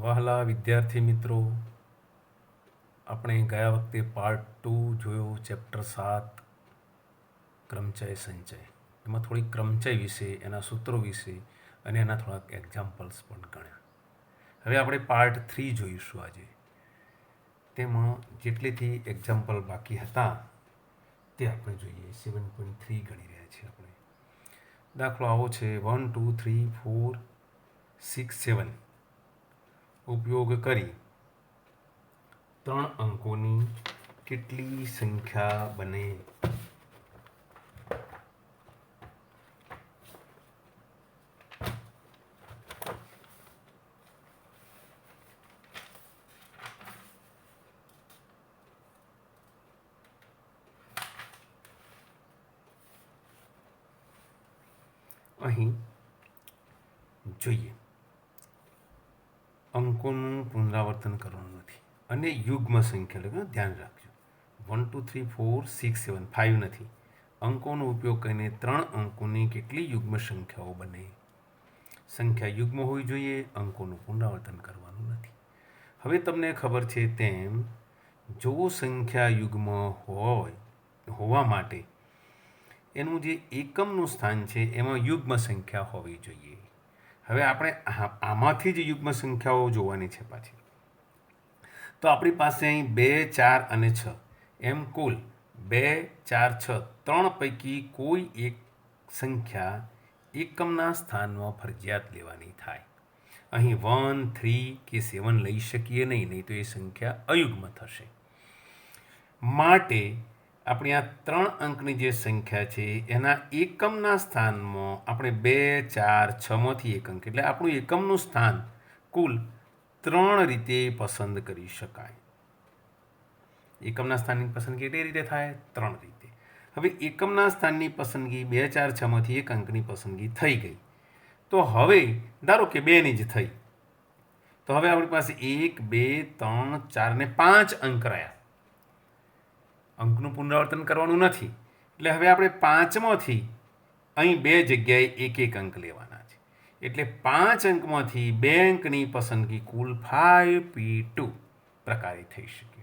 વહાલા વિદ્યાર્થી મિત્રો, આપણે ગયા વખતે પાર્ટ 2 જોયો, ચેપ્ટર 7 ક્રમચય સંચય. એમાં થોડી ક્રમચય વિશે, એના સૂત્રો વિશે અને એના થોડાક એક્ઝામ્પલ્સ પણ ગણ્યા. હવે આપણે પાર્ટ 3 જોઈશું આજે. તેમાં જેટલીથી એક્ઝામ્પલ બાકી હતા તે આપણે જોઈએ. 7.3 ગણી રહ્યા છીએ આપણે. દાખલો આવો છે: 1 2 3 4 6 7 ઉપયોગ કરી 3 અંકોની કેટલી સંખ્યા બને? અહીં જોઈએ, અંકોનું પુનરાવર્તન કરવાનું નથી અને યુગ્મ સંખ્યા લખવાનું ધ્યાન રાખજો. 1 2 3 4 6 7 5 નથી. અંકોનો ઉપયોગ કરીને 3 અંકોની કેટલી યુગ્મ સંખ્યાઓ બને? સંખ્યા યુગ્મ હોવી જોઈએ, અંકોનું પુનરાવર્તન કરવાનું નથી. હવે તમને ખબર છે તેમ, જો સંખ્યા યુગ્મ હોવા માટે એનું જે એકમનું સ્થાન છે એમાં યુગ્મ સંખ્યા હોવી જોઈએ. હવે આપણે આમાંથી જ યુગ્મ સંખ્યાઓ જોવાની છે પાછી. તો આપણી પાસે અહીં 2 4 અને 6 એમ કુલ 2 4 6 3 પૈકી કોઈ એક સંખ્યા એકમના સ્થાનમાં ફરજિયાત લેવાની થાય. અહીં 1 3 કે 7 લઈ શકીએ નહીં તો એ સંખ્યા અયુગ્મ થશે. માટે આપણી આ 3 અંકની જે સંખ્યા છે એના એકમના સ્થાનમાં આપણે 2 4 6માંથી એક અંક, એટલે આપણું એકમનું સ્થાન કુલ 3 રીતે પસંદ કરી શકાય. એકમના સ્થાનની પસંદગી કેટલી રીતે થાય? 3 રીતે. હવે એકમના સ્થાનની પસંદગી 2 4 6માંથી એક અંકની પસંદગી થઈ ગઈ. તો હવે ધારો કે 2ની જ થઈ, તો હવે આપણી પાસે 1 2 3 4 ને 5 અંક રહ્યા. અંકનું પુનરાવર્તન કરવાનું નથી, એટલે હવે આપણે 5માંથી અહીં 2 જગ્યાએ એક એક અંક લેવાના છે. એટલે 5 અંકમાંથી 2 અંકની પસંદગી કુલ 5p2 પ્રકારે થઈ શકે.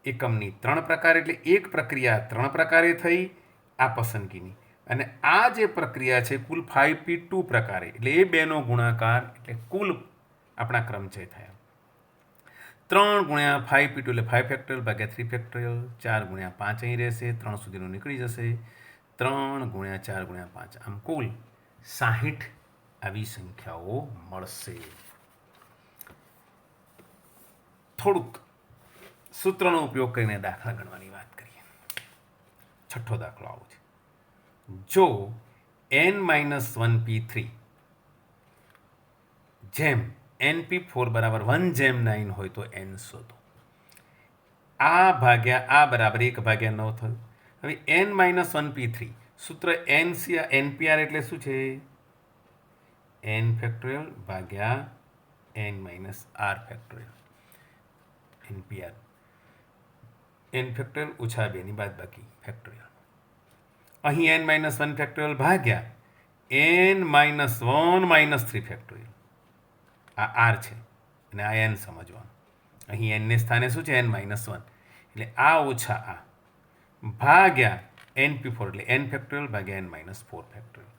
એકમની 3 પ્રકાર, એટલે એક પ્રક્રિયા 3 પ્રકારે થઈ આ પસંદગીની, અને આ જે પ્રક્રિયા છે કુલ 5p2 પ્રકારે, એટલે એ બેનો ગુણાકાર, એટલે કુલ આપણા ક્રમચય થયા. 3 ગુણ્યા 5p2 એટલે 5 ફેક્ટોરિયલ ભાગ્યા 3 ફેક્ટોરિયલ. 4 ગુણ્યા 5 અહીં રહેશે, 3 સુધીનું નીકળી જશે. 3 ગુણ્યા 4 ગુણ્યા 5, આમ કુલ 60 આવી સંખ્યાઓ મળશે. થોડુંક સૂત્રનો ઉપયોગ કરીને દાખલા ગણવાની વાત કરીએ. છઠ્ઠો દાખલો આવો છે: જો n-1p3 જેમ np4 બરાબર 1/9 હોય તો n શોધો. આ ભાગ્યા આ બરાબર 1/9 થયું. હવે n-1p3 સૂત્ર npr એટલે શું છે? n ફેક્ટોરિયલ ભાગ્યા n - r factorial. npr n factorial ઓછા 2ની બાદબાકી ફેક્ટોરિયલ. અહીં n-1 ફેક્ટોરિયલ ભાગ્યા n-1 - 3 ફેક્ટોરિયલ. આ r છે અને આ n સમજવાનું. અહીં n ને સ્થાને શું છે? n-1, એટલે આ ઓછા આ ભાગ્યા np4 એટલે n ફેક્ટોરિયલ ભાગ્યા n-4 ફેક્ટોરિયલ.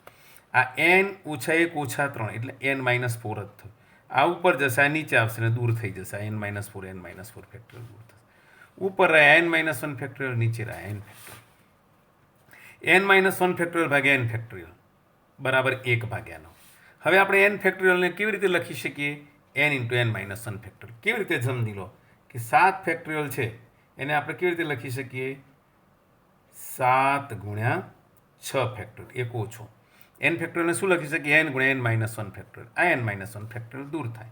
આ n ઓછા 1 ઓછા 3 એટલે n-4 જ થયું. આ ઉપર જશે, આ નીચે આવશે ને દૂર થઈ જશે. n-4 n-4 ફેક્ટોરિયલ દૂર થશે. ઉપર રહ્યા n-1 ફેક્ટોરિયલ, નીચે રહ્યા n ફેક્ટોરિયલ. n-1 ફેક્ટોરિયલ ભાગ્યા n ફેક્ટોરિયલ બરાબર 1/9. હવે આપણે n ફેક્ટોરિયલને કેવી રીતે લખી શકીએ? n × n-1 factorial. કેવી રીતે સમજી લો કે 7 ફેક્ટોરિયલ છે એને આપણે કેવી રીતે લખી શકીએ? 7 × 6 ફેક્ટોરિયલ, એક ઓછો. n ફેક્ટોરિયલને શું લખી શકીએ? n × n-1 factorial. આ n-1 ફેક્ટોરિયલ દૂર થાય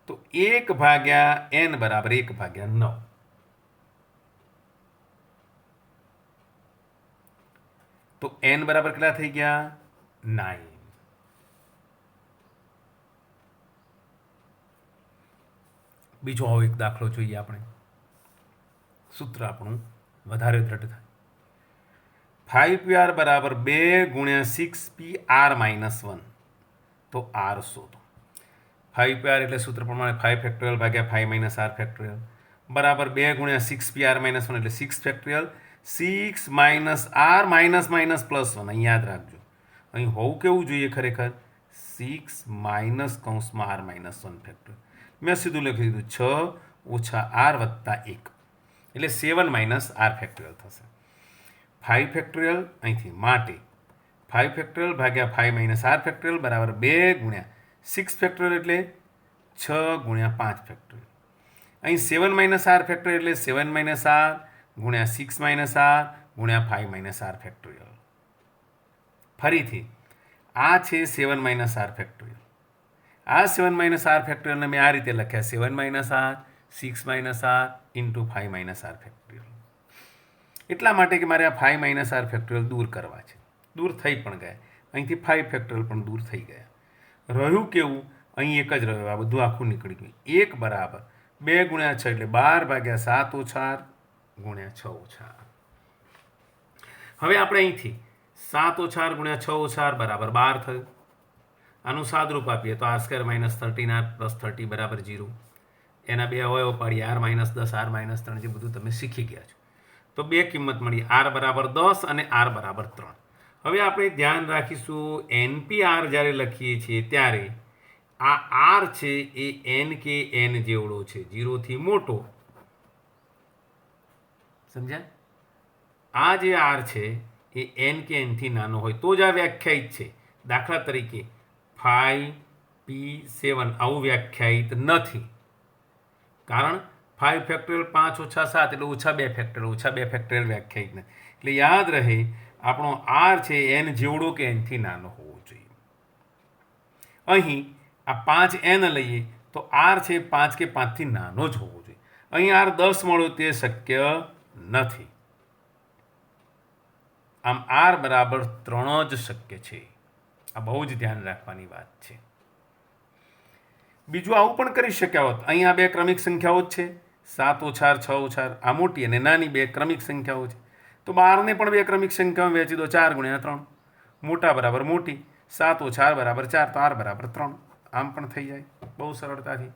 તો 1/n બરાબર 1/9. તો n બરાબર કેટલા થઈ ગયા? 9. બીજો આવો એક દાખલો જોઈએ આપણે. સૂત્ર આપણું વધારે દ્રઢ થાય. 5pr બરાબર 2 × 6pr - 1, તો r શોધો. 5 PR એટલે સૂત્ર પ્રમાણે 5 ફેક્ટોરિયલ ભાગ્યા 5 માઇનસ આર ફેક્ટોરિયલ બરાબર 2 ગુણ્યા 6 PR માઇનસ 1 એટલે 6 factorial 6 minus r minus minus plus 1 અહીં યાદ રાખજો. અહીં હોવું કેવું જોઈએ ખરેખર 6 માઇનસ કૌંસમાં આર માઇનસ 1 ફેક્ટોરિયલ. મેં સીધું લખી દીધું 6 ઓછા આર વત્તા 1 એટલે 7 માઇનસ આર ફેક્ટોરિયલ થશે. 5 ફેક્ટોરિયલ અહીંથી માટે 5 ફેક્ટોરિયલ ભાગ્યા 5 માઇનસ આર ફેક્ટોરિયલ બરાબર 2 ગુણ્યા 6 ફેક્ટોરિયલ એટલે 6 ગુણ્યા 5 ફેક્ટોરિયલ. અહીં 7 માઇનસ આર ફેક્ટોરિયલ એટલે 7 માઇનસ આર ગુણ્યા 6 માઇનસ આર ગુણ્યા 5 માઇનસ આર ફેક્ટોરિયલ. ફરીથી આ છે 7 માઇનસ આર ફેક્ટોરિયલ. આ 7 માઇનસ આર ફેક્ટોરિયલને મેં આ રીતે લખ્યા 7 minus r 6 minus r into 5 minus r factorial. એટલા માટે કે મારે આ 5 માઇનસ આર ફેક્ટોરિયલ દૂર કરવા છે. દૂર થઈ પણ ગયા. અહીંથી 5 ફેક્ટોરિયલ પણ દૂર થઈ ગયા. રહ્યું કેવું? અહીં એક જ રહ્યું. આ બધું આખું નીકળી ગયું. 1 બરાબર 2 ગુણ્યા 6 એટલે 12 ભાગ્યા 7 ઓછા આર ગુણ્યા 6 ઓછા આર. હવે આપણે અહીંથી 7 ઓછા આર ગુણ્યા 6 ઓછા આર બરાબર 12 થયું. આનું સાદરૂપ આપીએ તો આર સ્ક્વેર માઇનસ 13 પ્લસ 30 બરાબર 0. એના બે અવયવો પાડીએ આર માઇનસ 10 આર માઇનસ 3 જે બધું તમે શીખી ગયા છો. તો બે કિંમત મળી આર બરાબર 10 અને આર બરાબર 3. હવે આપણે ધ્યાન રાખીશું NPR જ્યારે લખીએ છીએ ત્યારે આ આર છે એ એન કે એન જેવડો છે 0થી મોટો. સમજ્યા? આ જે આર છે એ એન કે એનથી નાનો હોય તો જ આ વ્યાખ્યાયિત છે. દાખલા તરીકે 5P7 આવું વ્યાખ્યાયિત નથી. કારણ 5 ફેક્ટોરિયલ 5 ઓછા 7 એટલે ઓછા 2 ફેક્ટોરિયલ ઓછા 2 ફેક્ટોરિયલ વ્યાખ્યાયિત નથી. એટલે યાદ રહે આપણો આર છે એન જેવડો કે એનથી નાનો હોવો જોઈએ. અહીં આ 5N લઈએ તો આર છે 5 કે 5થી નાનો જ હોવો જોઈએ. અહીં આર 10 મળ્યો તે શક્ય નથી. આમ આર બરાબર 3 જ શક્ય છે. આ બહુ જ ધ્યાન રાખવાની વાત છે. બીજું આવું પણ કરી શક્યા હોત. અહીં આ બે ક્રમિક સંખ્યાઓ જ છે 7 ઓછા આર 6 ઓછા આર. આ મોટી અને નાની બે ક્રમિક સંખ્યાઓ છે. તો 12ને પણ બે ક્રમિક સંખ્યાઓ વહેંચી દો 4 ગુણ્યા 3. મોટા બરાબર મોટી 7 ઓછા આર બરાબર 4 તો આર બરાબર 3. આમ પણ થઈ જાય બહુ સરળતાથી.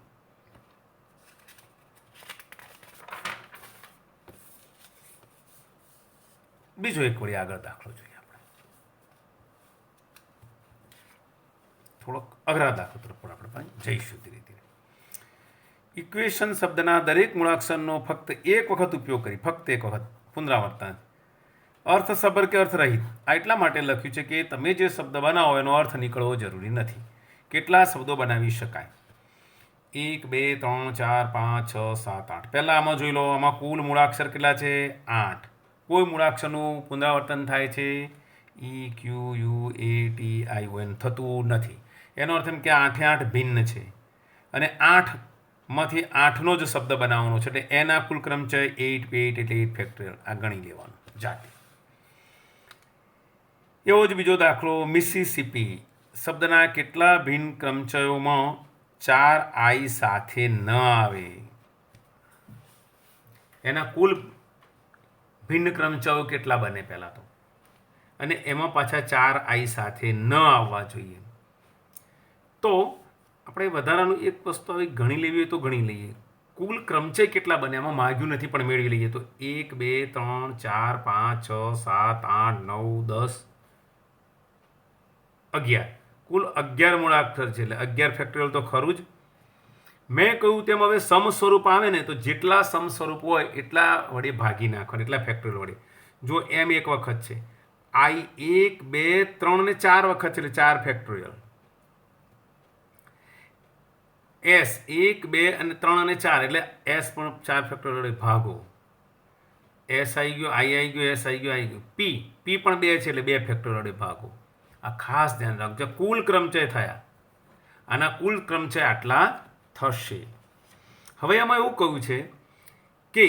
બીજો એક વળી આગળ દાખલો જોઈએ આપણે. થોડોક અઘરા દાખલો તરફ પણ આપણે જઈશું ધીરે ધીરે. ઇક્વેશન શબ્દના દરેક મૂળાક્ષરનો ફક્ત એક વખત ઉપયોગ કરી ફક્ત એક વખત પુનરાવર્તન અર્થસભર કે અર્થરહિત આ એટલા માટે લખ્યું છે કે તમે જે શબ્દ બનાવો એનો અર્થ નીકળવો જરૂરી નથી. કેટલા શબ્દો બનાવી શકાય? 1 2 3 4 5 6 7 8. પહેલાં આમાં જોઈ લો. આમાં કુલ મૂળાક્ષર કેટલા છે? 8. કોઈ મૂળાક્ષરનું પુનરાવર્તન થાય છે EQUATION થતું નથી. એનો અર્થ એમ કે 8 8 ભિન્ન છે અને 8માંથી 8નો જ શબ્દ બનાવવાનો છે. એટલે એના કુલ ક્રમ છે 8 8 એટલે 8 ફેક્ટોરિયલ. આ ગણી લેવાનું જાતે. એવો જ બીજો દાખલો. મિસિસિપી શબ્દના કેટલા ભિન્ન ક્રમચયોમાં 4 I સાથે ન આવે? એના કુલ ભિન્ન ક્રમચયો કેટલા બને પહેલાં તો, અને એમાં પાછા 4 I સાથે ન આવવા જોઈએ. તો આપણે વધારાનું એક વસ્તુ આવી ગણી લેવી હોય તો ગણી લઈએ. કુલ ક્રમચય કેટલા બને એમાં માગ્યું નથી પણ મેળવી લઈએ. તો 1 2 3 4 5 6 7 8 9 10 11. કુલ 11 મૂળાક્ષર છે એટલે 11 ફેક્ટોરિયલ તો ખરું જ. મેં કહ્યું તેમ હવે સમ સ્વરૂપ આવે ને તો જેટલા સમ સ્વરૂપ હોય એટલા વડે ભાગી નાખવાનું, એટલા ફેક્ટોરિયલ વડે. જો એમ એક વખત છે, I 1 2 3 ને 4 વખત છે એટલે 4 ફેક્ટોરિયલ. S 1 2 અને 3 અને 4 એટલે S પણ 4 ફેક્ટોરિયલ વડે ભાગો. S આવી ગયો, I આવી ગયો, S આવી ગયો, આવી ગયો. P પણ 2 છે એટલે 2 ફેક્ટોરિયલ વડે ભાગો. આ ખાસ ધ્યાન રાખજો. કુલ ક્રમચય થયા. આના કુલ ક્રમચય આટલા થશે. હવે આમાં એવું કહ્યું છે કે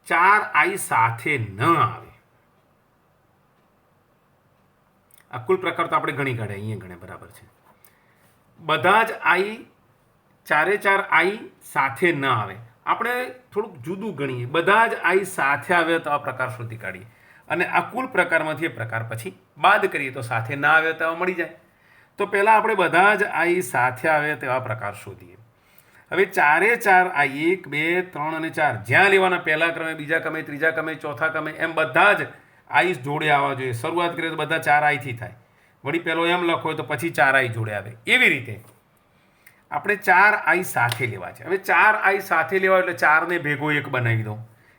4 I સાથે ન આવે. આ કુલ પ્રકાર તો આપણે ગણી કાઢે, અહીંયા ગણે બરાબર છે. બધા જ I 4 I સાથે ન આવે. આપણે થોડુંક જુદું ગણીએ. બધા જ I સાથે આવે તો આ પ્રકાર શોધી કાઢીએ અને આ કુલ પ્રકારમાંથી એ પ્રકાર પછી બાદ કરીએ તો સાથે ના આવે તો મળી જાય. તો પહેલાં આપણે બધા જ આઈ સાથે આવે તેવા પ્રકાર શોધીએ. હવે ચારે ચાર આઈ 1 2 3 અને 4 જ્યાં લેવાના, પહેલા ક્રમે, બીજા ક્રમે, ત્રીજા ક્રમે, ચોથા ક્રમે, એમ બધા જ આઈ જોડે આવવા જોઈએ. શરૂઆત કરીએ તો બધા 4 આઈથી થાય, વળી પહેલો એમ લખો હોય તો પછી 4 આઈ જોડે આવે. એવી રીતે આપણે 4 આઈ સાથે લેવા છે. હવે 4 આઈ સાથે લેવા એટલે 4ને ભેગો એક બનાવી દો,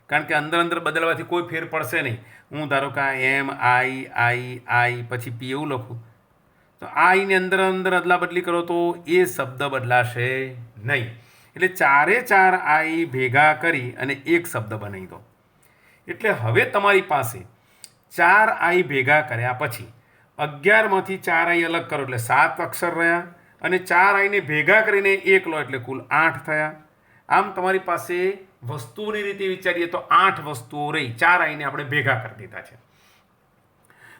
કારણ કે અંદર અંદર બદલવાથી કોઈ ફેર પડશે નહીં. હું ધારો કે એમ આઈ પછી પી એવું લખું, તો આઈની અંદર અંદર અદલા બદલી કરો તો એ શબ્દ બદલાશે નહીં. એટલે ચારે ચાર આઈ ભેગા કરી અને એક શબ્દ બનાવી દો. એટલે હવે તમારી પાસે 4 આઈ ભેગા કર્યા પછી 11માંથી 4 આઈ અલગ કરો એટલે 7 અક્ષર રહ્યા, અને 4 આઈને ભેગા કરીને એક લો એટલે કુલ 8 થયા. આમ તમારી પાસે વસ્તુઓની રીતે વિચારીએ તો 8 વસ્તુઓ રહી. 4 આઈને આપણે ભેગા કરી દીધા છે.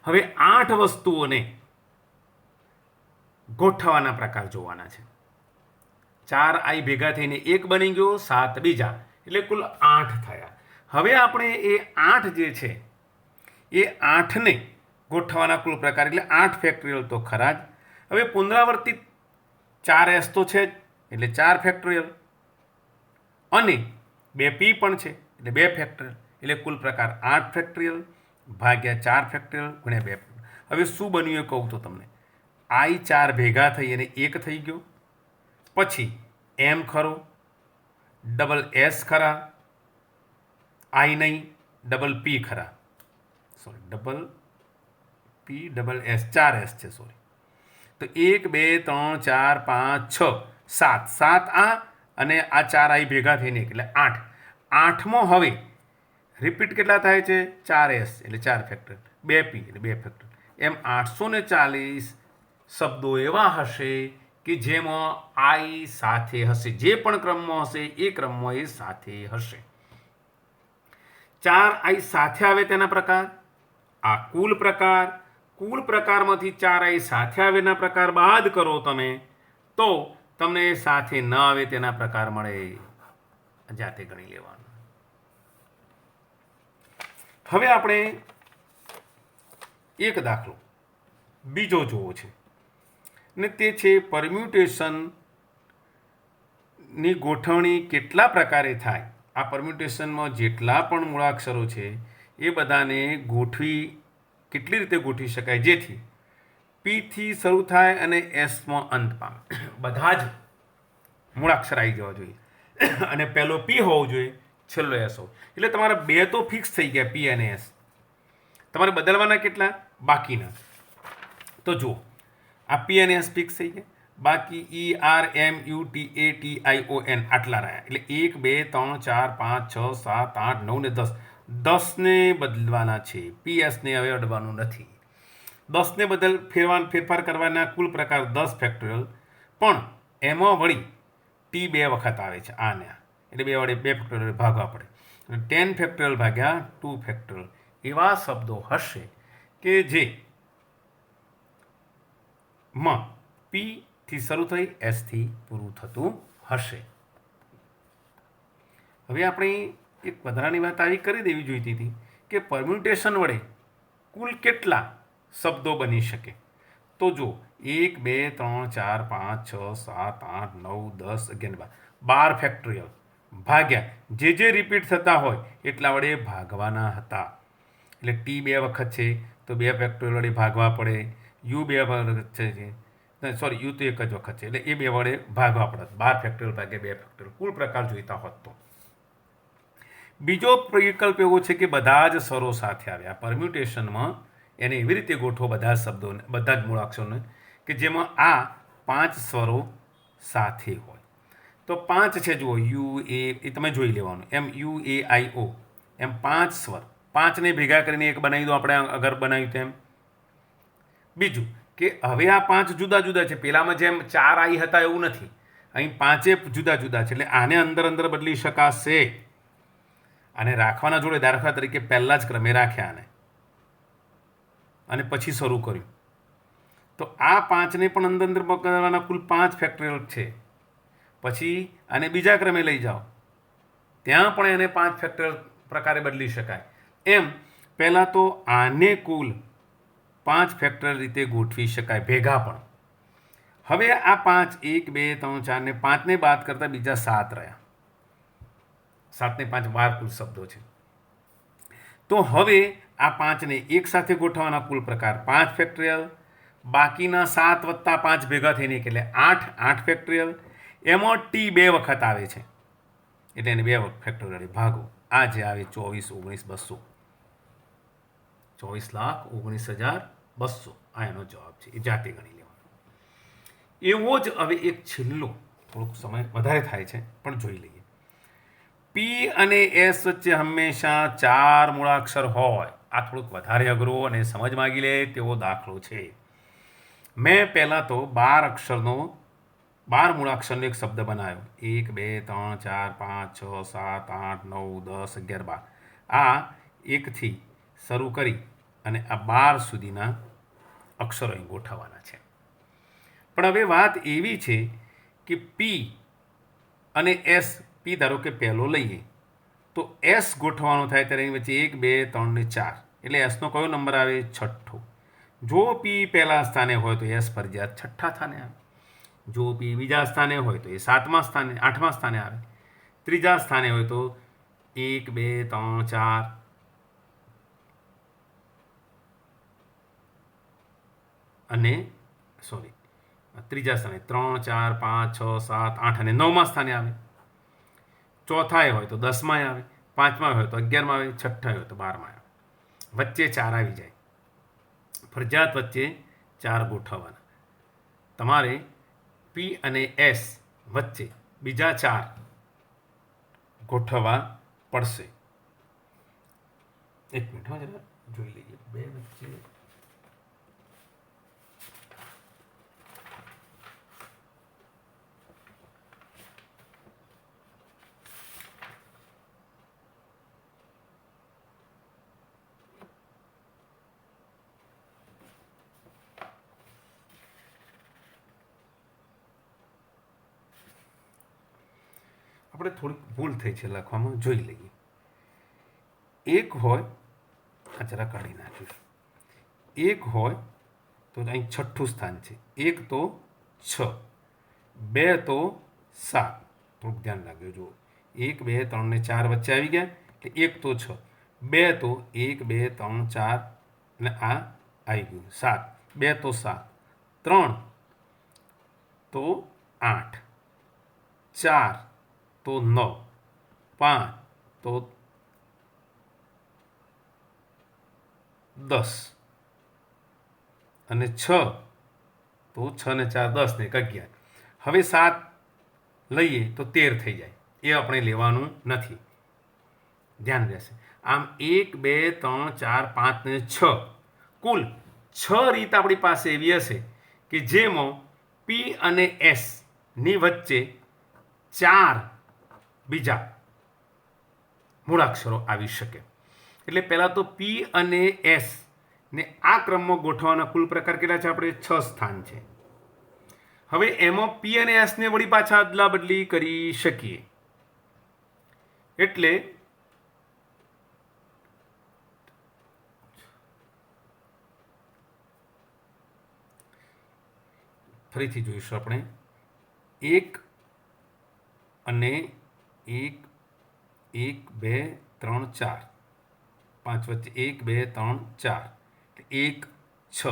હવે 8 વસ્તુઓને ગોઠવવાના પ્રકાર જોવાના છે. 4 આઈ ભેગા થઈને એક બની ગયો, 7 બીજા, એટલે કુલ 8 થયા. હવે આપણે એ 8 જે છે એ 8ને ગોઠવવાના કુલ પ્રકાર, એટલે 8 ફેક્ટોરિયલ તો ખરા જ. હવે પુનરાવર્તિત 4s તો છે જ, એટલે 4 ફેક્ટોરિયલ, અને 2 p પણ છે એટલે 2 ફેક્ટોરિયલ, એટલે કુલ પ્રકાર 8 ફેક્ટોરિયલ ભાગ્યા 4 ફેક્ટોરિયલ ગુણ્યા 2 ફેક્ટોરિયલ. હવે શું બન્યું એ કહું તો તમને, આઈ 4 ભેગા થઈ અને 1 થઈ ગયો, પછી એમ ખરો, ડબલ એસ ખરા, આઈ નહીં, ડબલ પી ખરા, sorry double P double S, 4s છે સોરી. તો 1 2 3 4 5 6 7, 7 આ અને આ 4 આઈ ભેગા થઈને એટલે 8. 8મો હવે રિપીટ કેટલા થાય છે, 4s એટલે 4 ફેક્ટર, 2p એટલે 2 ફેક્ટર, એમ 840 શબ્દો એવા હશે કે જેમાં આઈ સાથે હશે. જે પણ ક્રમમાં હશે એ ક્રમમાં એ સાથે હશે. 4 આઈ સાથે આવે તેના પ્રકાર, આ કુલ પ્રકાર. કુલ પ્રકારમાંથી 4 આઈ સાથે આવેના પ્રકાર બાદ કરો તમે તો તમને સાથે ન આવે તેના પ્રકાર મળે. જાતે ગણી લેવાનું. હવે આપણે એક દાખલો બીજો જોવો છે, ને તે છે પરમ્યુટેશનની ગોઠવણી કેટલા પ્રકારે થાય. આ પરમ્યુટેશનમાં જેટલા પણ મૂળાક્ષરો છે એ બધાને કેટલી રીતે ગોઠવી શકાય જેથી પીથી શરૂ થાય અને એસમાં અંત પામે. બધા જ મૂળાક્ષર આવી જવા જોઈએ, અને પહેલો પી હોવો જોઈએ, છેલ્લો એસ હોવો. એટલે તમારા 2 તો ફિક્સ થઈ ગયા, પી અને એસ. તમારે બદલવાના કેટલા બાકીના, તો જુઓ આ પી અને એસ ફિક્સ થઈ ગયા, બાકી ERMUTATION આટલા રહ્યા. એટલે 1 2 3 4 5 6 7 8 9 ને 10, 10ને બદલવાના છે, પીએસને હવે અડવાનું નથી. 10ને ફેરફાર કરવાના કુલ પ્રકાર 10 ફેક્ટોરિયલ, પણ એમાં વળી ટી 2 વખત આવે છે આને, એટલે 2 વડે 2 ફેક્ટોરિયલ ભાગવા પડે. 10 ફેક્ટોરિયલ ભાગ્યા 2 ફેક્ટોરિયલ એવા શબ્દો હશે કે જે માં પીથી શરૂ થઈ એસથી પૂરું થતું હશે. હવે આપણે એક વધારાની વાત આવી કરી દેવી જોઈતી હતી કે પરમ્યુટેશન વડે કુલ કેટલા શબ્દો બની શકે. તો જો 1 2 3 4 5 6 7 8 9 10 11 12 ફેક્ટોરિયલ ભાગ્યા જે રિપીટ થતા હોય એટલા વડે ભાગવાના હતા. એટલે ટી 2 વખત છે તો 2 ફેક્ટોરિયલ વડે ભાગવા પડે, યુ 2 વખત છે, સોરી યુ તો એક જ વખત છે એટલે એ 2 વડે ભાગવા પડે. 12 ફેક્ટોરિયલ ભાગ્યા 2 ફેક્ટોરિયલ કુલ પ્રકાર જોઈતા હોત તો. બીજો વિકલ્પ એવો છે કે બધા જ સ્વરો સાથે આવ્યા. પરમ્યુટેશનમાં એને એવી રીતે ગોઠવો બધા શબ્દોને, બધા જ મૂળાક્ષરોને, કે જેમાં આ 5 સ્વરો સાથે હોય. તો 5 છે, જુઓ યુ એ તમે જોઈ લેવાનું, MUAIO એમ 5 સ્વર, 5ને ભેગા કરીને એક બનાવી દો, આપણે અગર બનાવ્યું તેમ. બીજું કે હવે આ 5 જુદા જુદા છે, પેલામાં જેમ 4 આઈ હતા એવું નથી, અહીં 5 જુદા જુદા છે, એટલે આને અંદર અંદર બદલી શકાશે. આને રાખવાના જોડે દાખલા તરીકે પહેલા જ ક્રમે રાખ્યા આને અને પછી શરૂ કર્યું, તો આ 5ને પણ અંદર અંદર બદલવાના કુલ 5 ફેક્ટોરિયલ છે. પછી આને બીજા ક્રમે લઈ જાઓ, ત્યાં પણ એને 5 ફેક્ટોરિયલ પ્રકારે બદલી શકાય. એમ પહેલાં તો આને કુલ 5 ફેક્ટોરિયલ રીતે ગોઠવી શકાય ભેગા પણ. હવે આ 5 1 2 3 4 ને 5 ને બાદ કરતાં બીજા 7 રહ્યા. 7 ને 5 12 કુલ શબ્દો છે. તો હવે આ 5ને એક સાથે ગોઠવવાના કુલ પ્રકાર 5 ફેક્ટોરિયલ, બાકીના 7 વત્તા 5 ભેગા થઈને એટલે 8 8 ફેક્ટોરિયલ. એમાં ટી 2 વખત આવે છે એટલે એને 2 ફેક્ટોરિયલ ભાગો. આ જે આવે 24 19,200 આ એનો જવાબ છે. એ જાતે ગણી લેવાનો. એવો જ હવે એક છેલ્લો, થોડોક સમય વધારે થાય છે પણ જોઈ લઈએ. પી અને એસ વચ્ચે હંમેશા 4 મૂળાક્ષર હોય. આ થોડુંક વધારે અઘરો અને સમજ માગી લે તેવો દાખલો છે. મેં પહેલાં તો 12 મૂળાક્ષરનો એક શબ્દ બનાવ્યો. 1 2 3 4 5 6 7 8 9 10 11 12. આ 1થી શરૂ કરી અને આ 12 સુધીના અક્ષરો અહીં ગોઠવવાના છે. પણ હવે વાત એવી છે કે પી અને એસ, પી ધારો કે પહેલો લઈએ તો એસ ગોઠવવાનો થાય ત્યારે એની વચ્ચે 1 2 3 ને 4 એટલે એસનો કયો નંબર આવે? છઠ્ઠો. જો પી પહેલા સ્થાને હોય તો એસ ફરજિયાત છઠ્ઠા સ્થાને આવે. જો પી બીજા સ્થાને હોય તો એ 7મા સ્થાને 8મા સ્થાને આવે. ત્રીજા સ્થાને હોય તો 1 2 3 4 અને ત્રીજા સ્થાને 3 4 5 6 7 8 અને 9મા સ્થાને આવે. ચોથાએ હોય તો 10માં આવે, 5માં હોય તો 11માં આવે, છઠ્ઠા હોય તો 12માં આવે. વચ્ચે 4 આવી જાય. ફરજિયાત વચ્ચે 4 ગોઠવવાના. તમારે પી અને એસ વચ્ચે બીજા 4 ગોઠવવા પડશે. એક મિનિટ જરા જોઈ લઈએ. બે વચ્ચે આપણે થોડીક ભૂલ થઈ છે લખવામાં, જોઈ લઈએ. એક હોય, આ જરા કાઢી નાખ્યું. એક હોય તો અહીં છઠ્ઠું સ્થાન છે. 1 તો 6, 2 તો 7. થોડુંક ધ્યાન રાખજો. જુઓ, 1 2 3 ને 4 વચ્ચે આવી ગયા એટલે 1 તો 6, 2 તો 1 2 3 4 અને આ આવી ગયું 7, 2 તો 7, 3 તો 8, 4 તો 9, 5 તો 10 અને 6 તો 6 ને 4 10 ને 11. હવે 7 લઈએ તો 13 થઈ જાય. એ આપણે લેવાનું નથી, ધ્યાન રહેશે. આમ 1 2 3 4 5 ને 6 કુલ 6 રીત આપણી પાસે એવી હશે કે જેમાં પી અને એસ ની વચ્ચે 4 બીજા મૂળાક્ષરો આવી શકે. એટલે પહેલાં તો પી અને એસ ને આ ક્રમમાં ગોઠવવાના કુલ પ્રકાર કેટલા છે? આપણે 6 સ્થાન છે. હવે એમાં પી અને એસ ને વળી પાછા અદલા બદલી કરી શકીએ. એટલે ફરીથી જોઈશું આપણે. 1 અને 1 1 2 3 4 5 વચ્ચે 1 2 3 4 1 6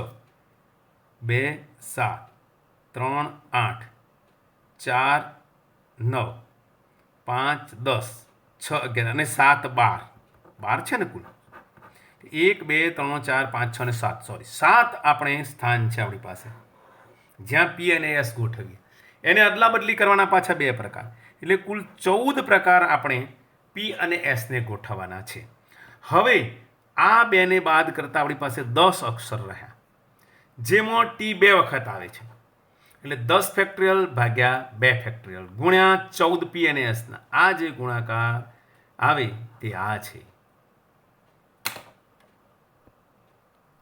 2 7 3 8 4 9 5 10 6 11 અને 7 12 છે ને કુલ. 1 2 3 4 5 6 અને 7 7 આપણે સ્થાન છે આપણી પાસે જ્યાં પી અને એસ ગોઠવીએ. એને અદલા બદલી કરવાના પાછા 2 પ્રકાર, એટલે કુલ 14 પ્રકાર આપણે પી અને એસને ગોઠવવાના છે. હવે આ 2ને બાદ કરતાં આપણી પાસે 10 અક્ષર રહ્યા જેમાં ટી 2 વખત આવે છે. એટલે 10 ફેક્ટોરિયલ ભાગ્યા 2 ફેક્ટોરિયલ ગુણ્યા 14 પી અને એસના આ જે ગુણાકાર આવે તે આ છે.